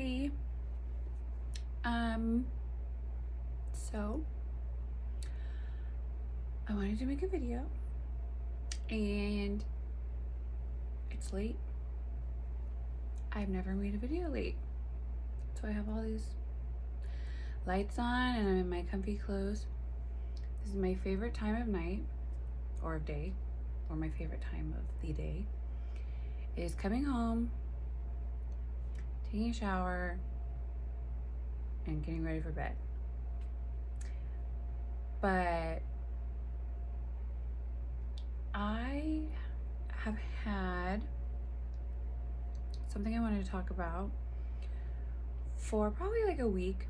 Hi. Um, so I wanted to make a video and it's late. I've never made a video late. So I have all these lights on and I'm in my comfy clothes. This is my favorite time of night or of day, or my favorite time of the day is coming home, taking a shower, and getting ready for bed. But I have had something I wanted to talk about for probably like a week.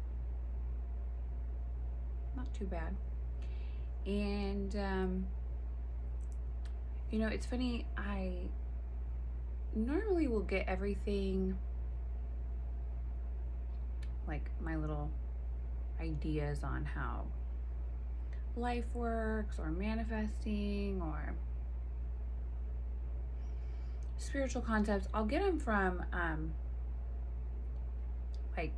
Not too bad. And it's funny, I normally will get everything, like my little ideas on how life works or manifesting or spiritual concepts. I'll get them from like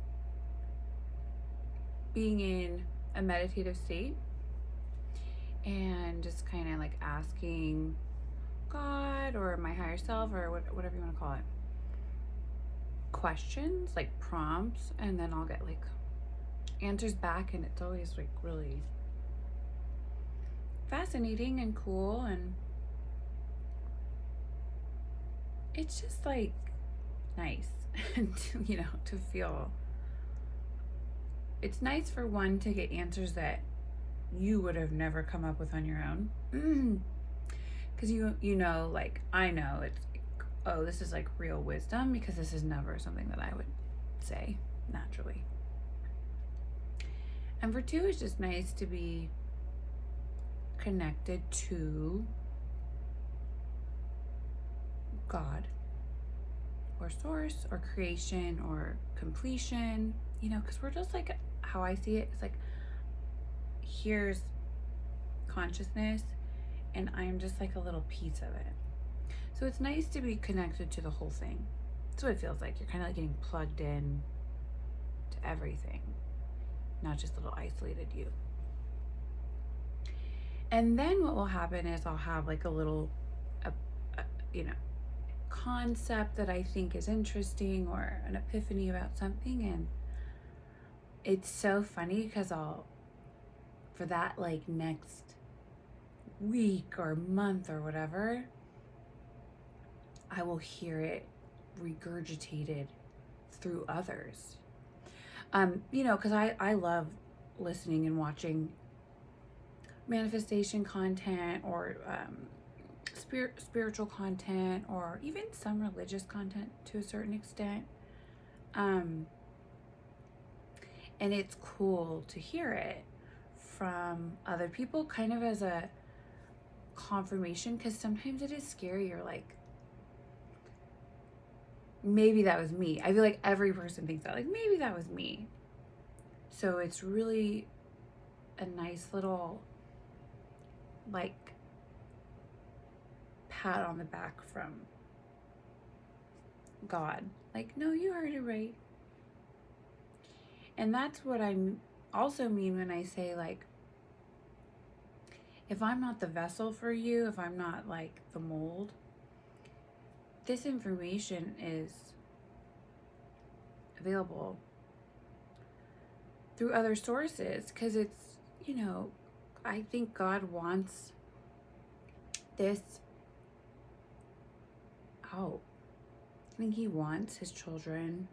being in a meditative state and just kind of like asking God or my higher self or whatever you want to call it questions, like prompts, and then I'll get like answers back, and it's always like really fascinating and cool, and it's just like nice to feel. It's nice for one to get answers that you would have never come up with on your own, because like I know it's like, oh, this is like real wisdom, because this is never something that I would say naturally. And for two, it's just nice to be connected to God or source or creation or completion, because we're just like, how I see it, it's like, here's consciousness and I'm just like a little piece of it. So it's nice to be connected to the whole thing. That's what it feels like. You're kind of like getting plugged in to everything, not just a little isolated you. And then what will happen is I'll have like a little, concept that I think is interesting or an epiphany about something. And it's so funny because for that like next week or month or whatever, I will hear it regurgitated through others. Because I love listening and watching manifestation content or spiritual content, or even some religious content to a certain extent. And it's cool to hear it from other people, kind of as a confirmation, because sometimes it is scary. You're like, maybe that was me. I feel like every person thinks that, like, maybe that was me. So it's really a nice little like pat on the back from God, like, no, you heard it right. And that's what I also mean when I say, like, if I'm not the vessel for you, if I'm not like the mold, this information is available through other sources, because it's, I think God wants this out. I think he wants his children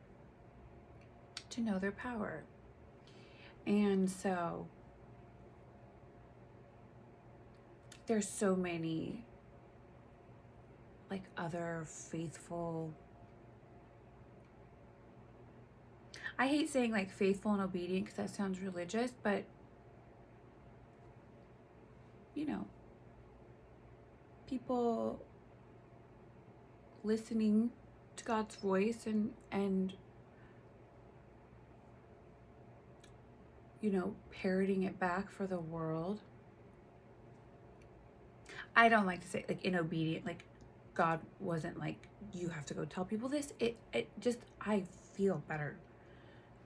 to know their power. And so there's so many like other faithful, I hate saying like faithful and obedient because that sounds religious, but people listening to God's voice and parroting it back for the world. I don't like to say like inobedient, like God wasn't like, you have to go tell people this. It just, I feel better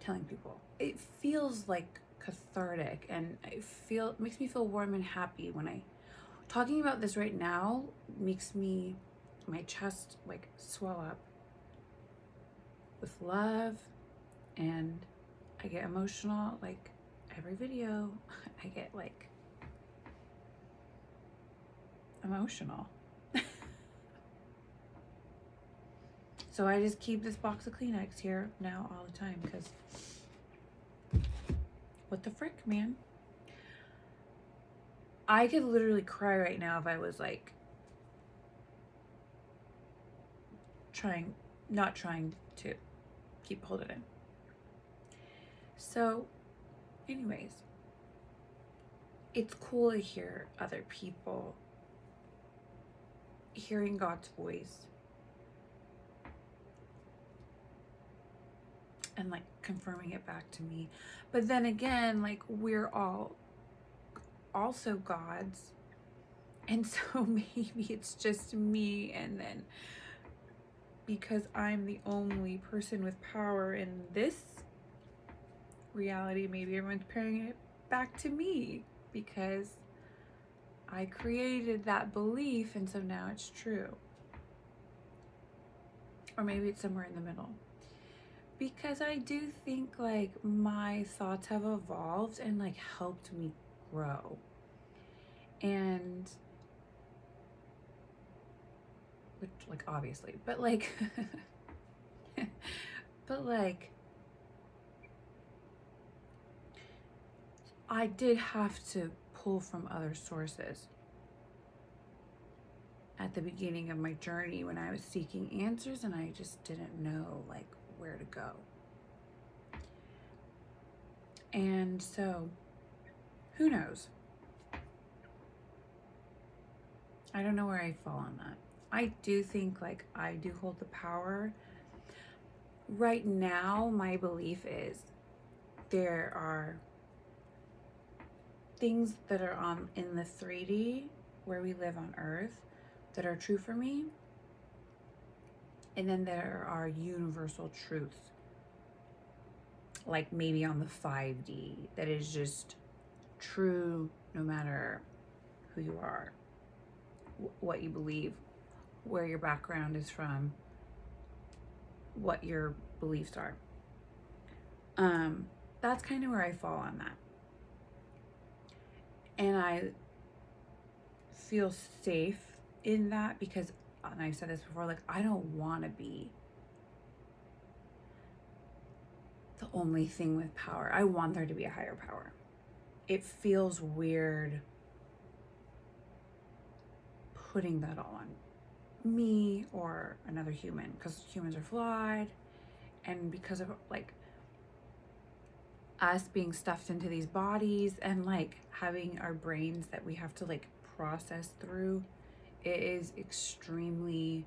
telling people. It feels like cathartic, and it makes me feel warm and happy when I talking about this right now makes my chest like swell up with love, and I get emotional. Like every video I get like emotional. So I just keep this box of Kleenex here now all the time, because what the frick, man? I could literally cry right now if I was like not trying to hold it in. So anyways, it's cool to hear other people hearing God's voice and like confirming it back to me. But then again, like we're all also God's, and so maybe it's just me, and then because I'm the only person with power in this reality, maybe everyone's pairing it back to me because I created that belief, and so now it's true. Or maybe it's somewhere in the middle. Because I do think like my thoughts have evolved and like helped me grow. And which, like, obviously, but like but like I did have to pull from other sources at the beginning of my journey when I was seeking answers and I just didn't know like where to go. And so who knows? I don't know where I fall on that. I do think like I do hold the power. Right now, my belief is there are things that are in the 3D where we live on Earth that are true for me. And then there are universal truths, like maybe on the 5D, that is just true no matter who you are, what you believe, where your background is from, what your beliefs are. That's kind of where I fall on that. And I feel safe in that because, and I've said this before, like I don't want to be the only thing with power. I want there to be a higher power. It feels weird putting that on me or another human, because humans are flawed, and because of like us being stuffed into these bodies and like having our brains that we have to like process through, it is extremely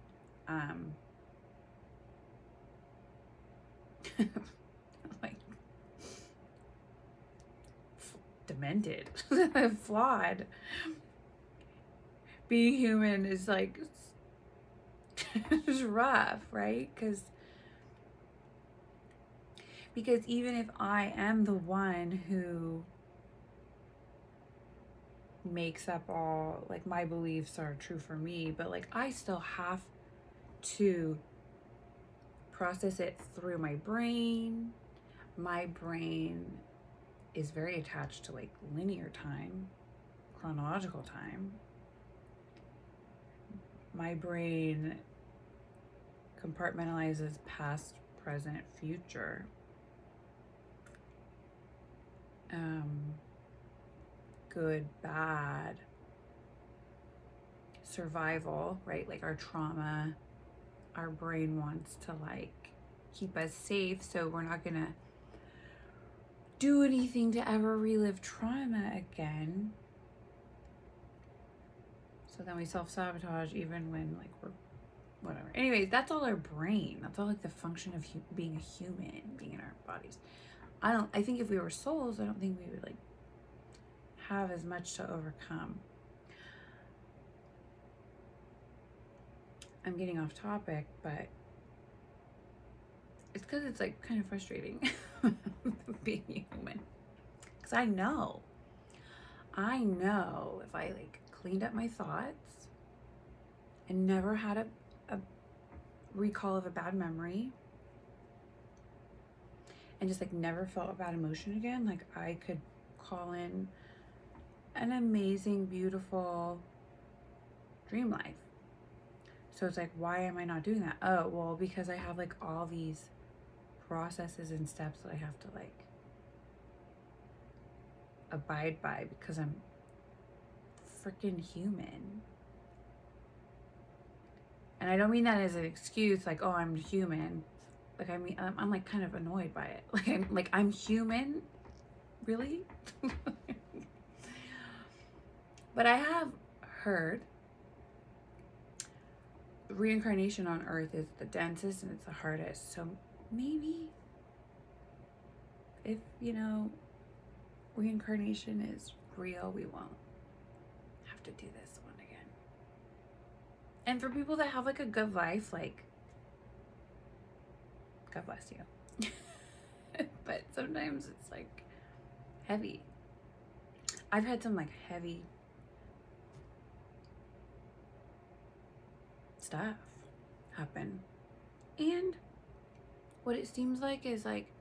like demented, flawed. Being human is like it's rough, right? Because even if I am the one who makes up all, like my beliefs are true for me, but like I still have to process it through my brain. My brain is very attached to like linear time, chronological time. My brain compartmentalizes past, present, future. Good, bad, survival, right? Like our trauma, our brain wants to like keep us safe, so we're not gonna do anything to ever relive trauma again. So then we self-sabotage even when like we're whatever. Anyways, that's all our brain. That's all like the function of being a human, being in our bodies. I think if we were souls, I don't think we would like have as much to overcome. I'm getting off topic, but it's because it's like kind of frustrating being human. Because I know if I like cleaned up my thoughts and never had a recall of a bad memory and just like never felt a bad emotion again, like I could call in an amazing, beautiful dream life. So it's like, why am I not doing that? Oh, well, because I have like all these processes and steps that I have to like abide by because I'm freaking human. And I don't mean that as an excuse, like, oh, I'm human. Like, I mean, I'm like kind of annoyed by it. I'm human, really? But I have heard reincarnation on Earth is the densest and it's the hardest. So maybe if, reincarnation is real, we won't have to do this one again. And for people that have like a good life, like, God bless you. But sometimes it's like heavy. I've had some like heavy stuff happen. And what it seems like is like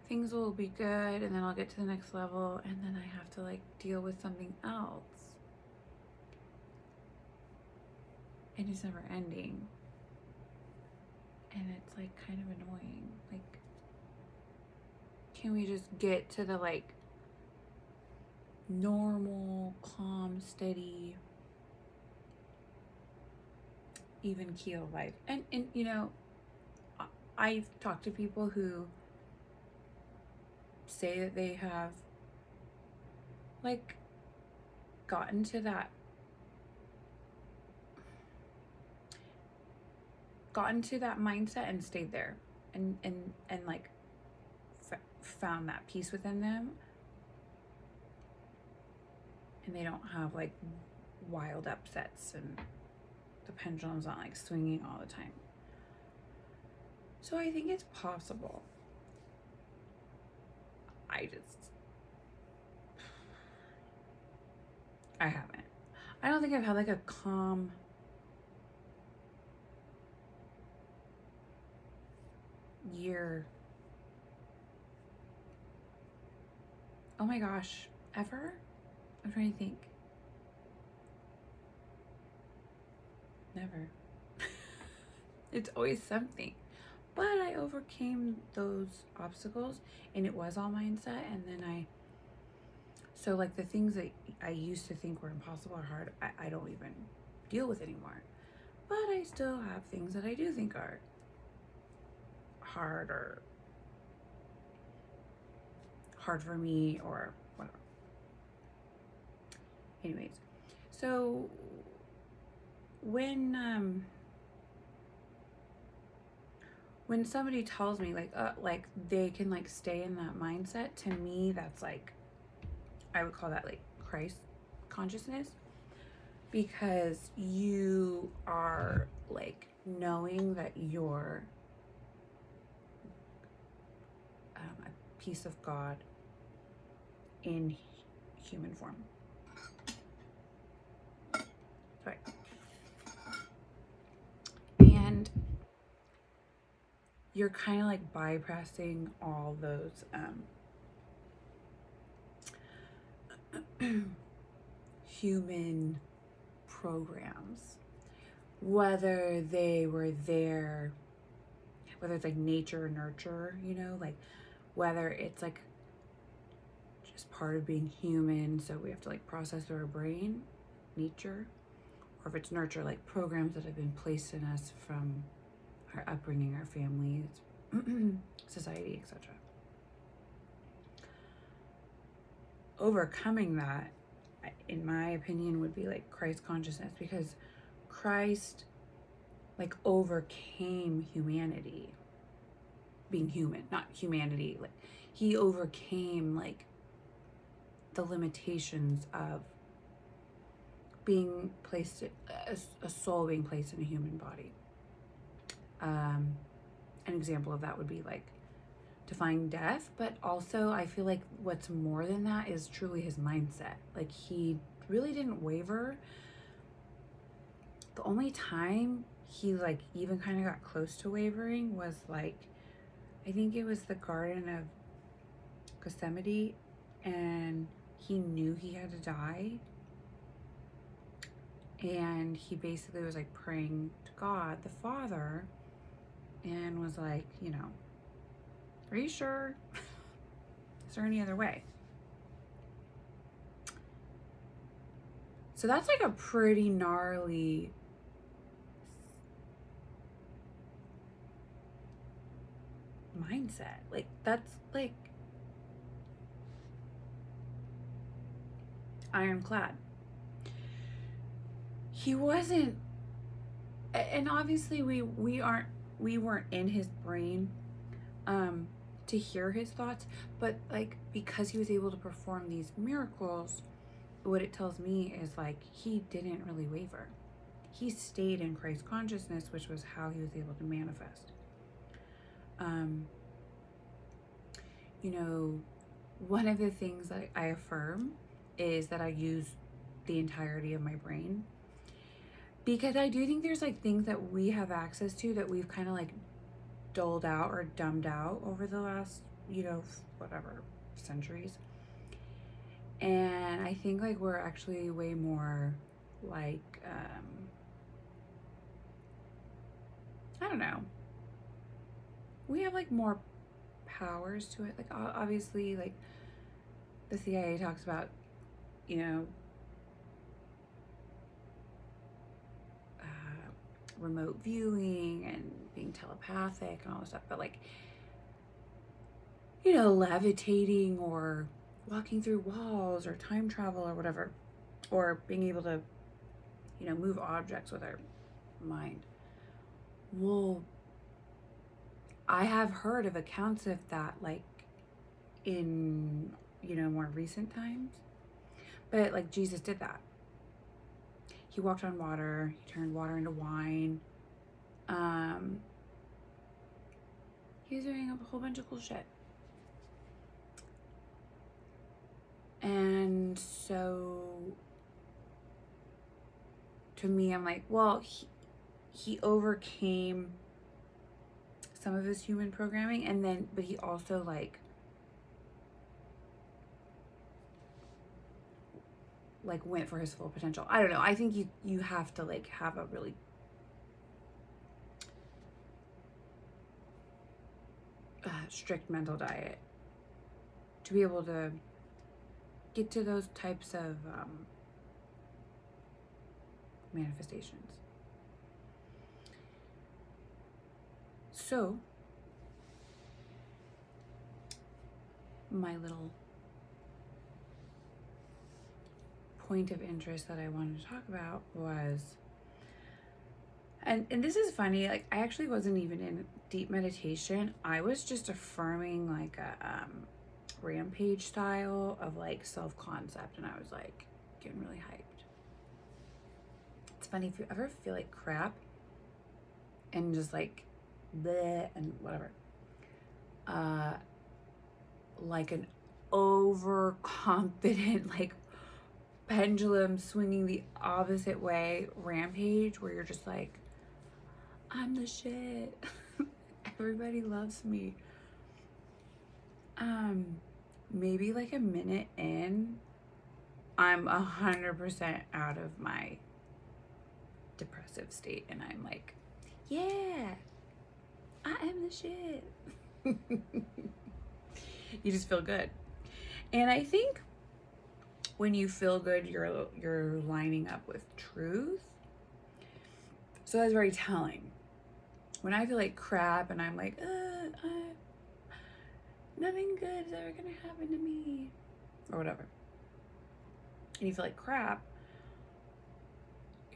things will be good and then I'll get to the next level and then I have to like deal with something else. And it's never ending. And it's like kind of annoying. Like, can we just get to the like normal, calm, steady, even keel life? And I've talked to people who say that they have like gotten to that mindset and stayed there and like found that peace within them, and they don't have like wild upsets and the pendulum's not like swinging all the time. So I think it's possible. I haven't. I don't think I've had like a calm year. Oh my gosh, ever? I'm trying to think. Never. It's always something. But I overcame those obstacles and it was all mindset. And then so like the things that I used to think were impossible or hard, I don't even deal with anymore. But I still have things that I do think are hard or hard for me or whatever. Anyways, so when somebody tells me like they can like stay in that mindset, to me that's like, I would call that like Christ consciousness, because you are like knowing that you're a piece of God in human form. Sorry. And you're kind of like bypassing all those human programs, whether they were there, whether it's like nature or nurture, like whether it's like just part of being human, so we have to like process through our brain, nature, or if it's nurture, like programs that have been placed in us from our upbringing, our families, society, etc. Overcoming that, in my opinion, would be like Christ consciousness, because Christ like overcame humanity, being human, not humanity. Like he overcame like the limitations of being placed, a soul being placed in a human body. an example of that would be like defying death, but also I feel like what's more than that is truly his mindset. Like he really didn't waver. The only time he like even kind of got close to wavering was like, I think it was the Garden of Gethsemane, and he knew he had to die, and he basically was like praying to God the Father and was like, you know, are you sure? Is there any other way? So that's like a pretty gnarly mindset. Like that's like ironclad. He wasn't, and obviously we weren't in his brain to hear his thoughts, but like because he was able to perform these miracles, what it tells me is like he didn't really waver. He stayed in Christ consciousness, which was how he was able to manifest. You know, one of the things that I affirm is that I use the entirety of my brain, because I do think there's like things that we have access to that we've kind of like dulled out or dumbed out over the last, you know, whatever, centuries. And I think like we're actually way more like, I don't know, we have like more powers to it. Like obviously like the CIA talks about, you know, remote viewing and being telepathic and all this stuff, but like, you know, levitating or walking through walls or time travel or whatever, or being able to, you know, move objects with our mind. Well, I have heard of accounts of that like in, you know, more recent times, but like Jesus did that. He walked on water, he turned water into wine. He was doing a whole bunch of cool shit. And so to me, I'm like, well, he overcame some of his human programming, and then, but he also like went for his full potential. I don't know. I think you have to like have a really strict mental diet to be able to get to those types of manifestations. So my little point of interest that I wanted to talk about was, and this is funny, like I actually wasn't even in deep meditation. I was just affirming like a rampage style of like self-concept, and I was like getting really hyped. It's funny, if you ever feel like crap and just like bleh and whatever, like an overconfident like pendulum swinging the opposite way rampage where you're just like, I'm the shit. Everybody loves me. Maybe like a minute in, I'm 100% out of my depressive state, and I'm like, yeah, I am the shit. You just feel good. And I think when you feel good, you're lining up with truth. So that's very telling. When I feel like crap and I'm like, nothing good is ever gonna happen to me, or whatever, and you feel like crap,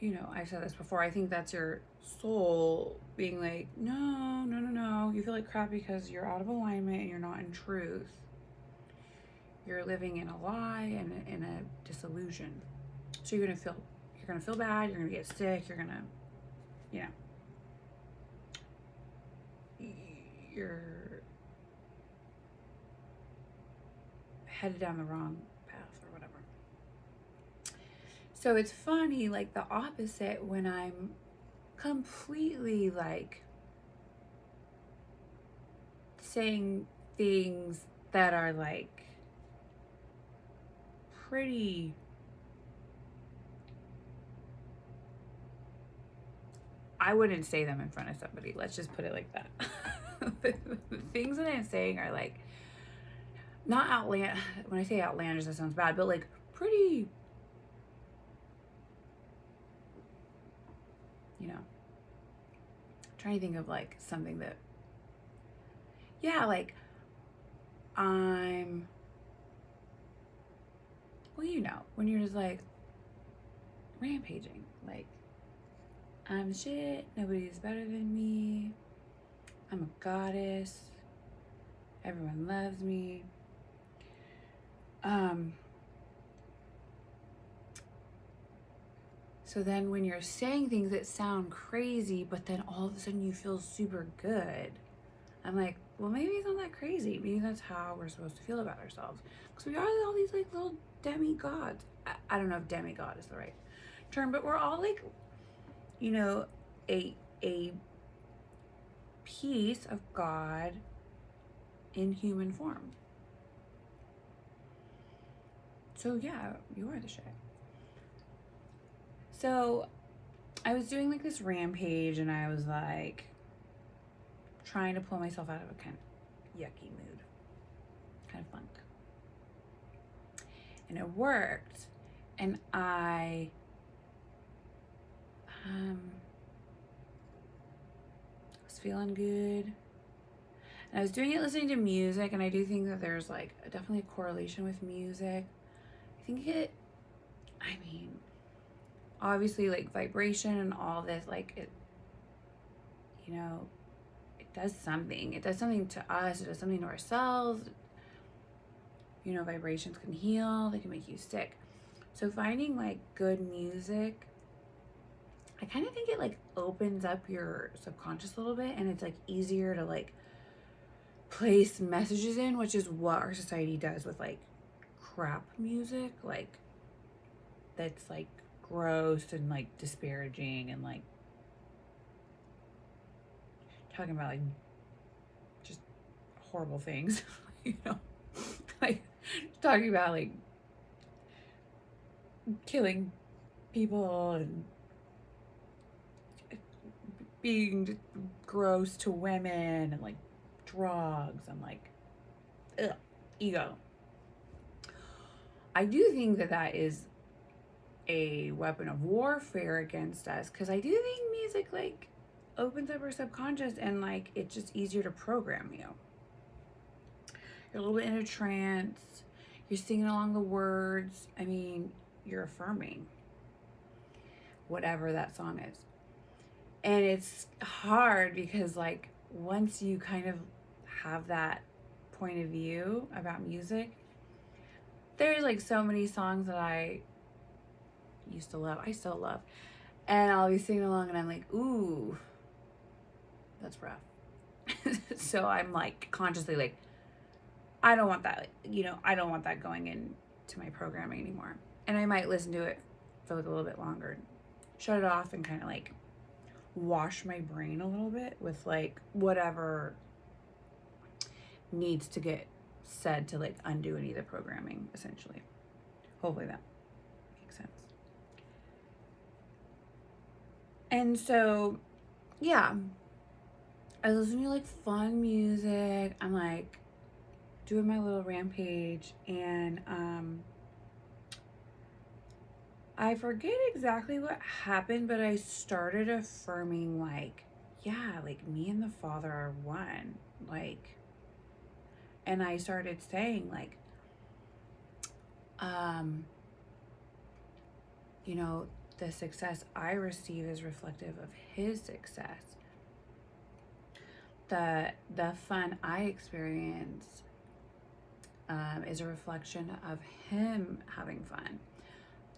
you know, I've said this before, I think that's your soul being like, no, you feel like crap because you're out of alignment and you're not in truth. You're living in a lie and in a disillusion. So you're gonna feel bad, you're gonna get sick, you're gonna, you know, you're headed down the wrong path or whatever. So it's funny, like the opposite, when I'm completely like saying things that are like pretty I wouldn't say them in front of somebody. Let's just put it like that. The things that I'm saying are like not outlandish. When I say outlandish, that sounds bad, but like pretty, you know, I'm trying to think of like something that, yeah, like I'm, well, you know, when you're just like rampaging, like I'm shit, nobody's better than me, I'm a goddess, everyone loves me. So then when you're saying things that sound crazy, but then all of a sudden you feel super good, I'm like, well, maybe it's not that crazy. Maybe that's how we're supposed to feel about ourselves. Because we are all these like little demigods. I don't know if demigod is the right term, but we're all like, you know, a piece of God in human form. So yeah, you are the shit. So I was doing like this rampage and I was like trying to pull myself out of a kind of yucky mood, kind of funk. And it worked. And I was feeling good. And I was doing it listening to music, and I do think that there's like definitely a correlation with music. I think it, I mean, obviously like vibration and all this, like it, you know, it does something. It does something to us, it does something to ourselves. You know, vibrations can heal, they can make you sick. So finding like good music, I kind of think it like opens up your subconscious a little bit, and it's like easier to like place messages in, which is what our society does with like crap music, like that's like gross and like disparaging and like talking about like just horrible things, you know, like talking about like killing people and being gross to women and like drugs and like ugh, ego. I do think that that is a weapon of warfare against us, because I do think music like opens up our subconscious and like it's just easier to program you. You're a little bit in a trance, you're singing along the words. I mean, you're affirming whatever that song is. And it's hard because like once you kind of have that point of view about music, there's like so many songs that I used to love, I still love, and I'll be singing along and I'm like, ooh, that's rough. So I'm like consciously like, I don't want that, you know, I don't want that going into my programming anymore. And I might listen to it for like a little bit longer, shut it off, and kind of like wash my brain a little bit with like whatever needs to get said to like undo any of the programming, essentially. Hopefully that makes sense. And so, yeah, I was listening to like fun music. I'm like doing my little rampage, and I forget exactly what happened, but I started affirming like, yeah, like me and the Father are one. Like, and I started saying like, you know, the success I receive is reflective of his success. The fun I experience is a reflection of him having fun.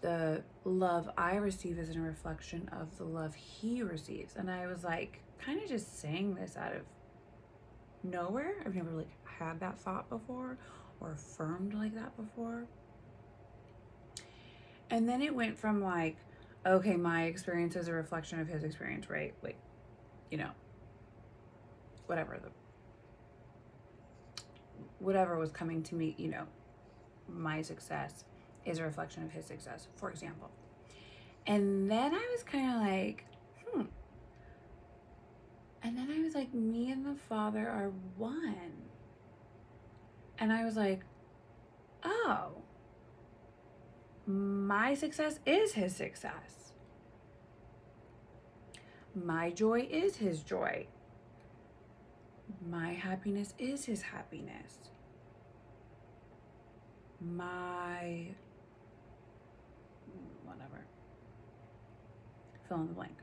The love I receive is a reflection of the love he receives. And I was like kind of just saying this out of nowhere. I've never like had that thought before or affirmed like that before. And then it went from like, okay, my experience is a reflection of his experience, right? Like, you know, whatever was coming to me, you know, my success is a reflection of his success, for example. And then I was kind of like, and then I was like, me and the Father are one. And I was like, oh, my success is his success. My joy is his joy. My happiness is his happiness. My whatever. Fill in the blank.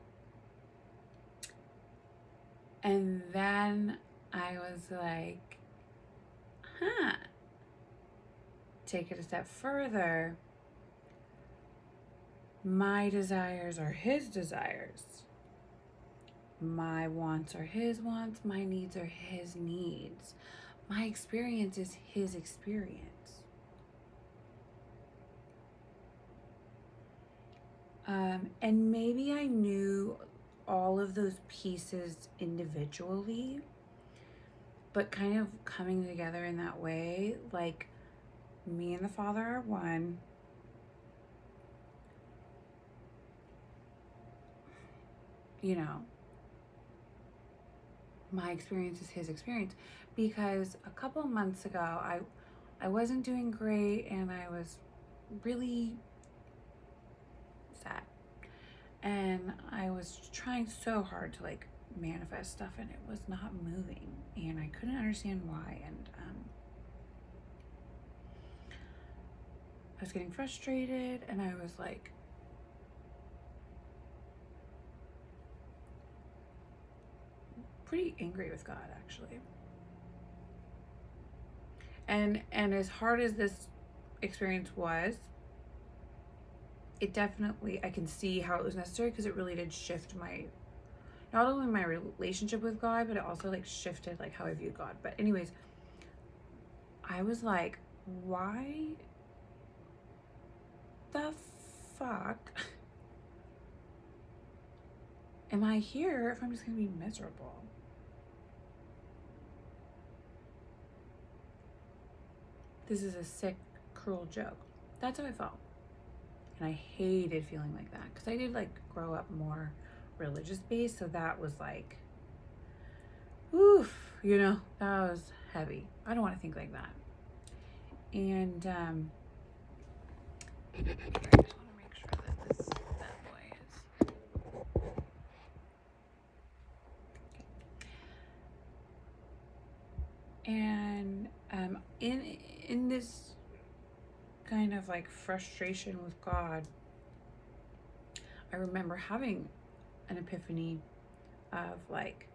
And then I was like, take it a step further. My desires are his desires. My wants are his wants. My needs are his needs. My experience is his experience. And maybe I knew all of those pieces individually, but kind of coming together in that way, like me and the Father are one. You know, my experience is his experience, because a couple of months ago I wasn't doing great and I was really sad, and I was trying so hard to like manifest stuff and it was not moving and I couldn't understand why, and I was getting frustrated and I was like pretty angry with God, actually. And as hard as this experience was, it definitely, I can see how it was necessary, because it really did shift my, not only my relationship with God, but it also like shifted like how I view God. But anyways, I was like, why the fuck am I here if I'm just gonna be miserable? This is a sick, cruel joke. That's how I felt. And I hated feeling like that, because I did like grow up more religious based, so that was like, oof, you know, that was heavy. I don't want to think like that. And I just want to make sure that this bad boy is. And in this kind of like frustration with God, I remember having an epiphany of like,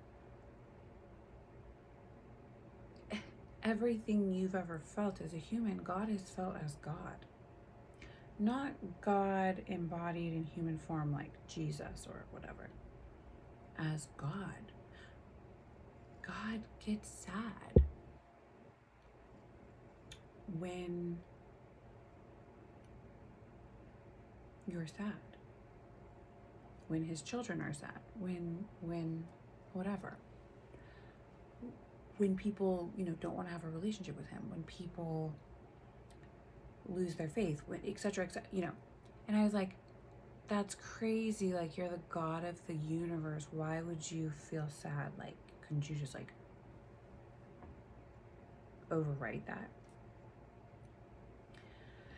everything you've ever felt as a human, God has felt as God. Not God embodied in human form like Jesus or whatever. As God. God gets sad when you're sad. When his children are sad. When whatever. When people, you know, don't want to have a relationship with him. When people lose their faith, when etc., you know. And I was like, that's crazy. Like, you're the God of the universe. Why would you feel sad? Like, couldn't you just like overwrite that?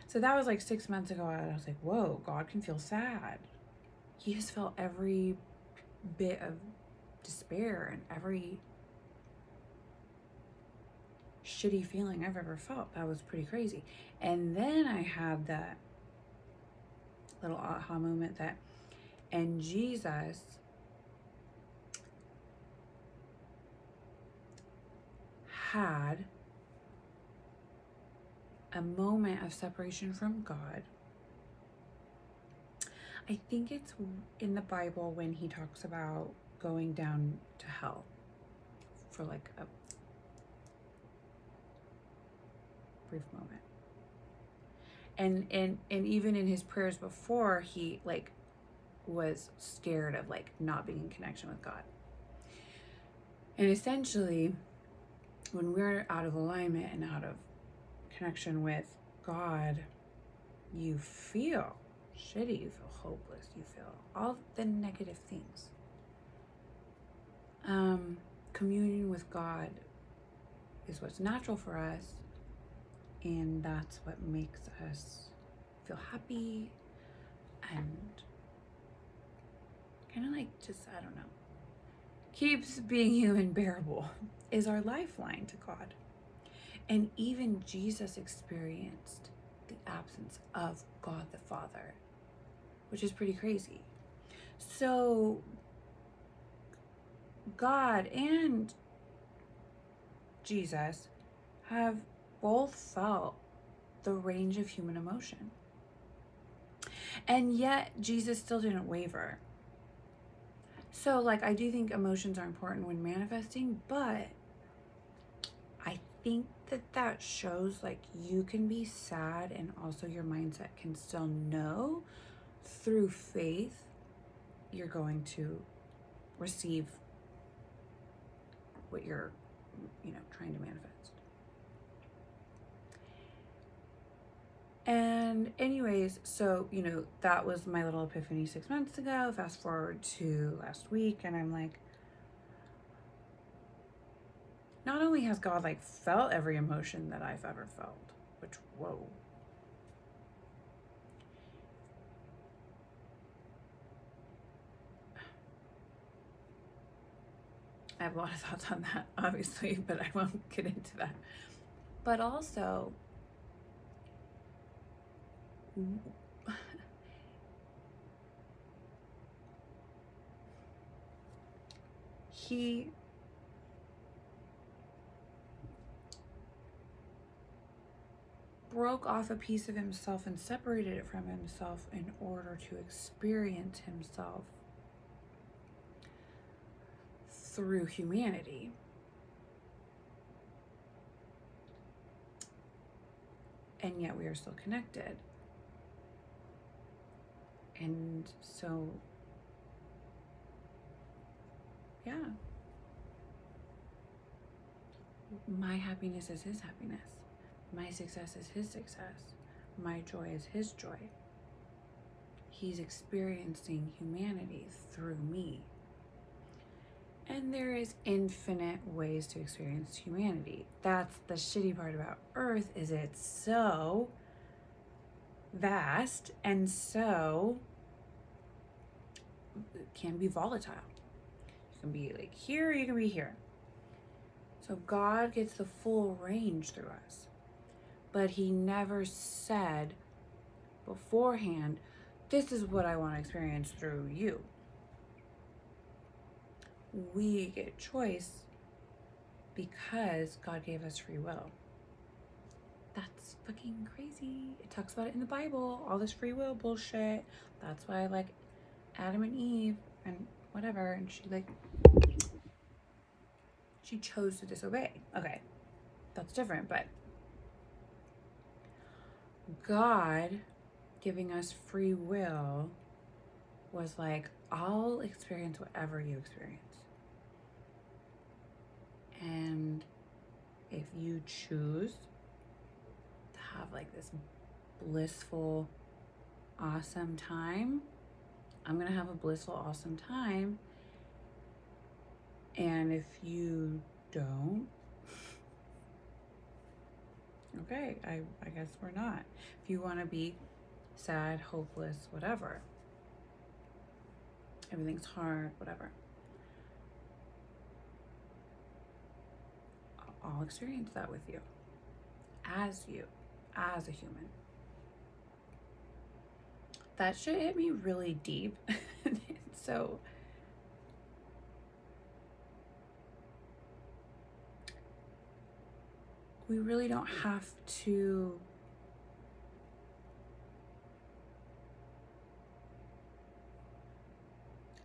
So that was like 6 months ago. I was like, whoa, God can feel sad. He has felt every bit of despair and every shitty feeling I've ever felt. That was pretty crazy. And then I had that little aha moment that, and Jesus had a moment of separation from God. I think it's in the Bible when he talks about going down to hell for like brief moment. And even in his prayers before, he like was scared of like not being in connection with God. And essentially, when we're out of alignment and out of connection with God, you feel shitty, you feel hopeless, you feel all the negative things. Communion with God is what's natural for us, and that's what makes us feel happy and kind of like just, I don't know, keeps being human bearable, is our lifeline to God. And even Jesus experienced the absence of God the Father, which is pretty crazy. So God and Jesus have both felt the range of human emotion. And yet Jesus still didn't waver. So like, I do think emotions are important when manifesting, but I think that shows like you can be sad and also your mindset can still know through faith you're going to receive what you're, trying to manifest. And anyways, so, that was my little epiphany 6 months ago. Fast forward to last week, and I'm like, not only has God like felt every emotion that I've ever felt, which, whoa. I have a lot of thoughts on that, obviously, but I won't get into that. But also, he broke off a piece of himself and separated it from himself in order to experience himself through humanity. And yet we are still connected. And so, yeah. My happiness is his happiness. My success is his success. My joy is his joy. He's experiencing humanity through me. And there is infinite ways to experience humanity. That's the shitty part about Earth, is it's so vast and so it can be volatile. You can be like here, you can be here. So God gets the full range through us. But he never said beforehand, this is what I want to experience through you. We get choice because God gave us free will. That's fucking crazy. It talks about it in the Bible, all this free will bullshit. That's why I like Adam and Eve and whatever, and she chose to disobey. Okay, that's different, but God giving us free will was like, I'll experience whatever you experience. And if you choose to have like this blissful, awesome time, I'm gonna have a blissful, awesome time. And if you don't, okay, I guess we're not. If you wanna be sad, hopeless, whatever, everything's hard, whatever, I'll experience that with you, as a human. That shit hit me really deep. So we really don't have to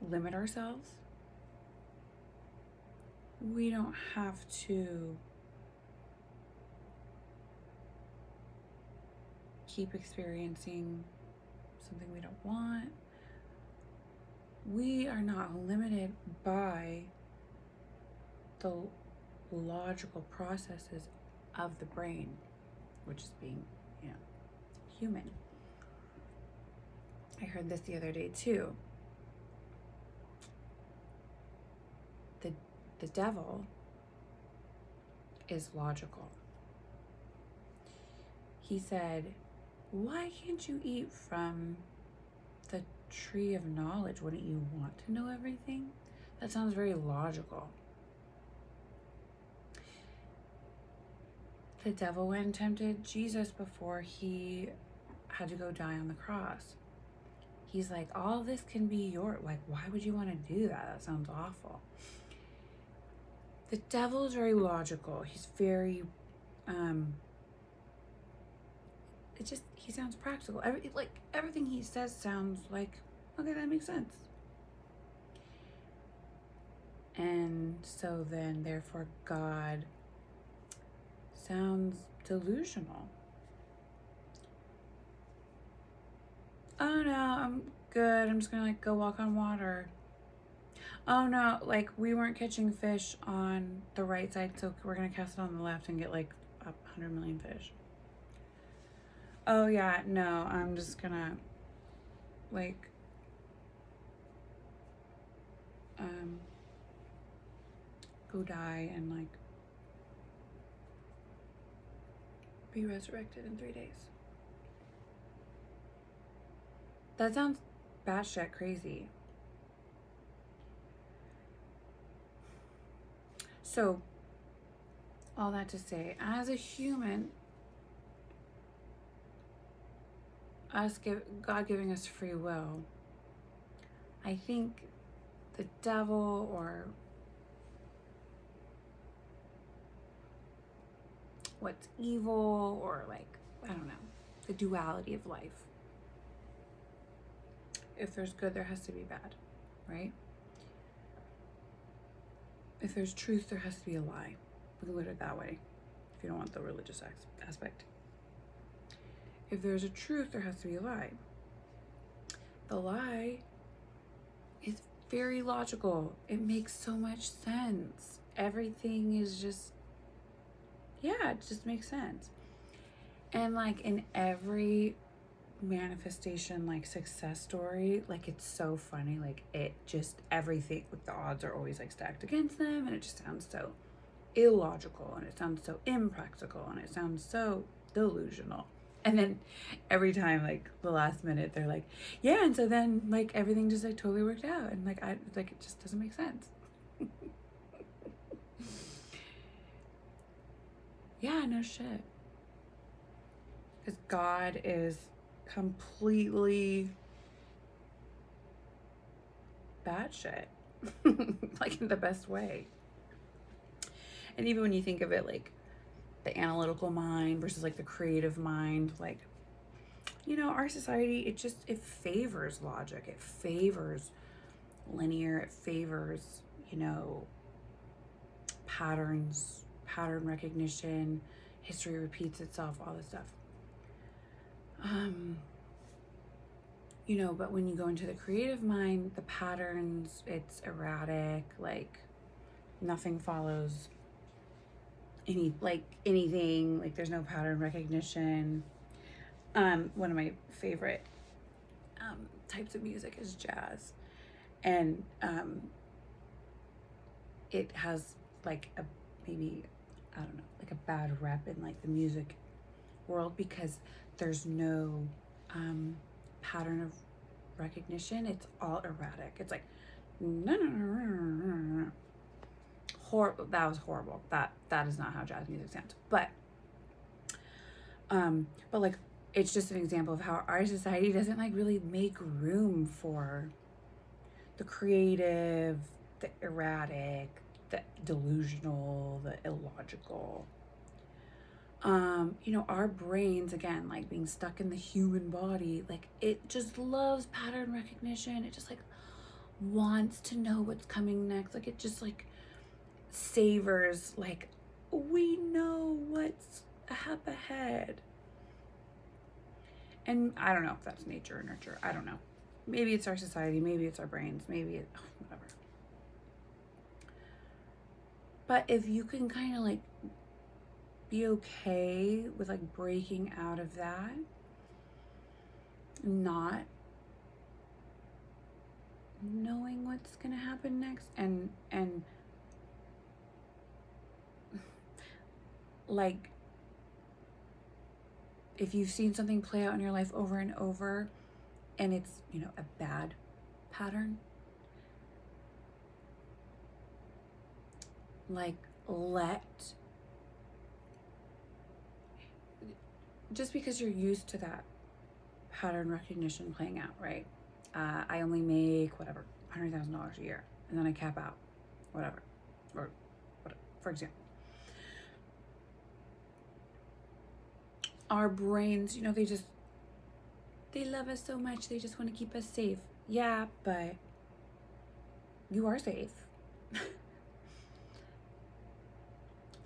limit ourselves. We don't have to keep experiencing something we don't want. We are not limited by the logical processes of the brain, which is being, human. I heard this the other day too. The devil is logical. He said, why can't you eat from the tree of knowledge? Wouldn't you want to know everything? That sounds very logical. The devil went and tempted Jesus before he had to go die on the cross. He's like, all this can be yours. Like, why would you want to do that? That sounds awful. The devil is very logical. He's very, he sounds practical. Everything he says sounds like, okay, that makes sense. And so then, therefore, God sounds delusional. Oh no, I'm good. I'm just gonna go walk on water. Oh no, we weren't catching fish on the right side, so we're gonna cast it on the left and get 100 million fish. Oh yeah, no, I'm just gonna go die and be resurrected in 3 days. That sounds batshit crazy. So, all that to say, as a human, God giving us free will, I think the devil or what's evil or I don't know, the duality of life. If there's good, there has to be bad, right? If there's truth, there has to be a lie. We can look at it that way if you don't want the religious aspect. If there's a truth, there has to be a lie. The lie is very logical. It makes so much sense. Everything is just, it just makes sense. And in every manifestation success story, it's so funny, it just, everything with the odds are always stacked against them, and it just sounds so illogical, and it sounds so impractical, and it sounds so delusional. And then every time the last minute they're like, yeah, and so then everything just totally worked out, and it just doesn't make sense. Yeah, no shit. Because God is completely batshit, in the best way. And even when you think of it the analytical mind versus the creative mind, our society, it favors logic, it favors linear, it favors, patterns, pattern recognition, history repeats itself, all this stuff. But when you go into the creative mind, the patterns, it's erratic, nothing follows anything, there's no pattern recognition. One of my favorite types of music is jazz, and it has maybe, I don't know, a bad rep in the music world because there's no pattern of recognition. It's all erratic. It's no. That was horrible. That is not how jazz music sounds. But it's just an example of how our society doesn't really make room for the creative, the erratic, the delusional, the illogical. Our brains, again, being stuck in the human body, it just loves pattern recognition. It just wants to know what's coming next. It just savors, we know what's up ahead. And I don't know if that's nature or nurture. I don't know. Maybe it's our society. Maybe it's our brains. Maybe it, whatever. But if you can kind of like be okay with like breaking out of that, not knowing what's gonna happen next, and like if you've seen something play out in your life over and over and it's, you know, a bad pattern, like just because you're used to that pattern recognition playing out, right? I only make whatever $100,000 a year, and then I cap out, whatever, or whatever, for example. Our brains, you know, they love us so much, they just want to keep us safe. Yeah, but you are safe.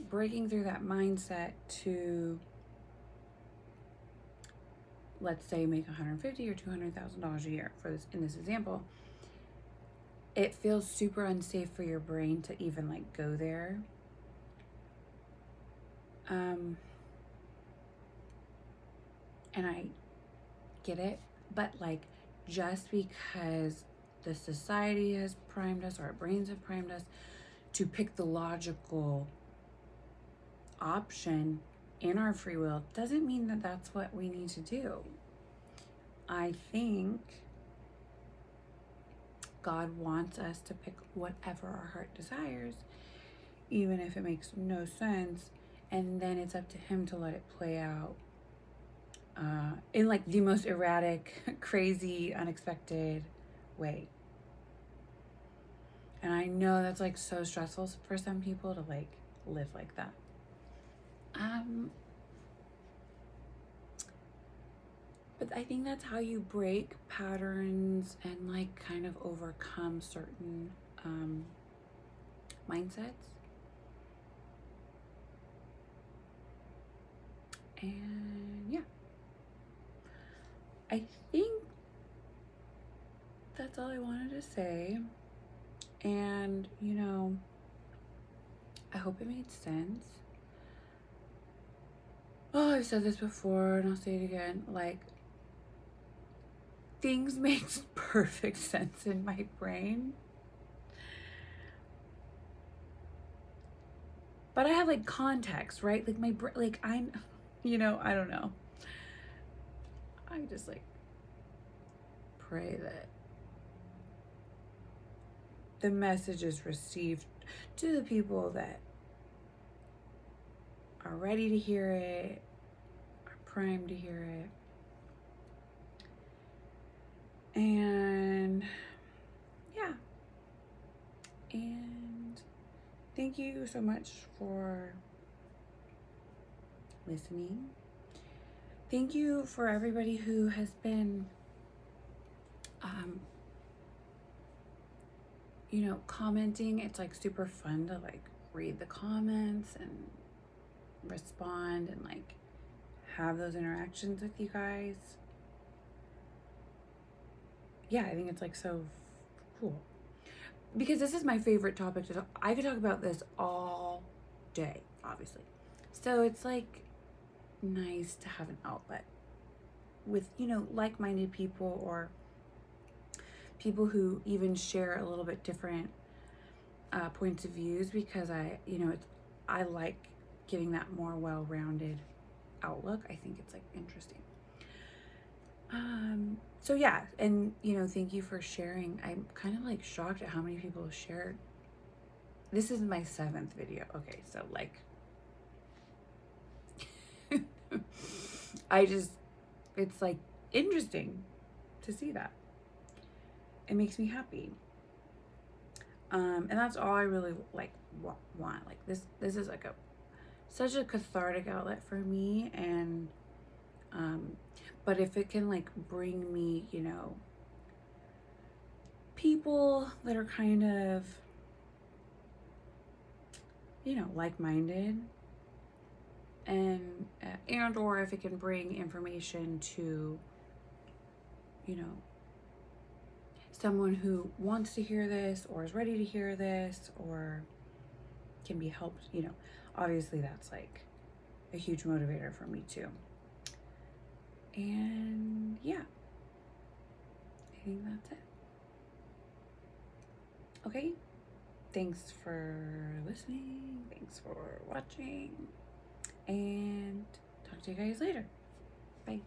Breaking through that mindset to, let's say, make $150,000 or $200,000 a year for this, in this example, it feels super unsafe for your brain to even like go there. And I get it, but like just because the society has primed us, or our brains have primed us to pick the logical option in our free will, doesn't mean that that's what we need to do. I think God wants us to pick whatever our heart desires, even if it makes no sense, and then it's up to Him to let it play out in like the most erratic, crazy, unexpected way. And I know that's like so stressful for some people to like live like that. But I think that's how you break patterns and like kind of overcome certain mindsets. And yeah, I think that's all I wanted to say. And, you know, I hope it made sense. Oh, I've said this before and I'll say it again. Like, things make perfect sense in my brain. But I have like context, right? Like my brain, like I'm, you know, I don't know. I just like pray that the message is received to the people that are ready to hear it, are primed to hear it. And yeah. And thank you so much for listening. Thank you for everybody who has been, you know, commenting. It's like super fun to like read the comments and respond and like have those interactions with you guys. Yeah, I think it's like so cool. Because this is my favorite topic to talk. I could talk about this all day, obviously. So it's like nice to have an outlet with, you know, like-minded people, or people who even share a little bit different points of views, because I like getting that more well-rounded outlook. I think it's like interesting. So yeah, and you know, thank you for sharing. I'm kind of like shocked at how many people have shared. This is my 7th video. Okay, so like it's like interesting to see that. It makes me happy. And that's all I really like want. Like this is like such a cathartic outlet for me. And but if it can like bring me, you know, people that are kind of, you know, like-minded, and and or if it can bring information to, you know, someone who wants to hear this or is ready to hear this or can be helped, you know, obviously that's like a huge motivator for me too. And yeah, I think that's it. Okay, thanks for listening, thanks for watching, and talk to you guys later. Bye.